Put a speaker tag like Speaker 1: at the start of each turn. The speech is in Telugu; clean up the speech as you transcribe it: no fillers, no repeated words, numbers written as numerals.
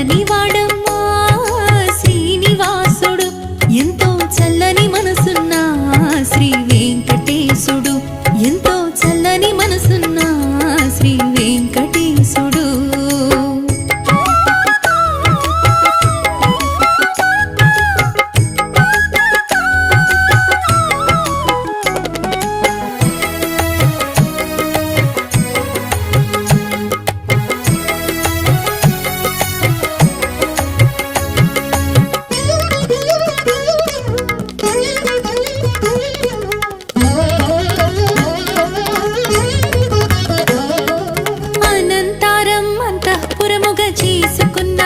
Speaker 1: చల్లని వాడమ్మా శ్రీనివాసుడు, ఎంతో చల్లని మనసున్న శ్రీ వెంకటేశుడు, ఎంతో చల్లని మనసున్న శ్రీ వెంకటేశుడు. చేసుకున్న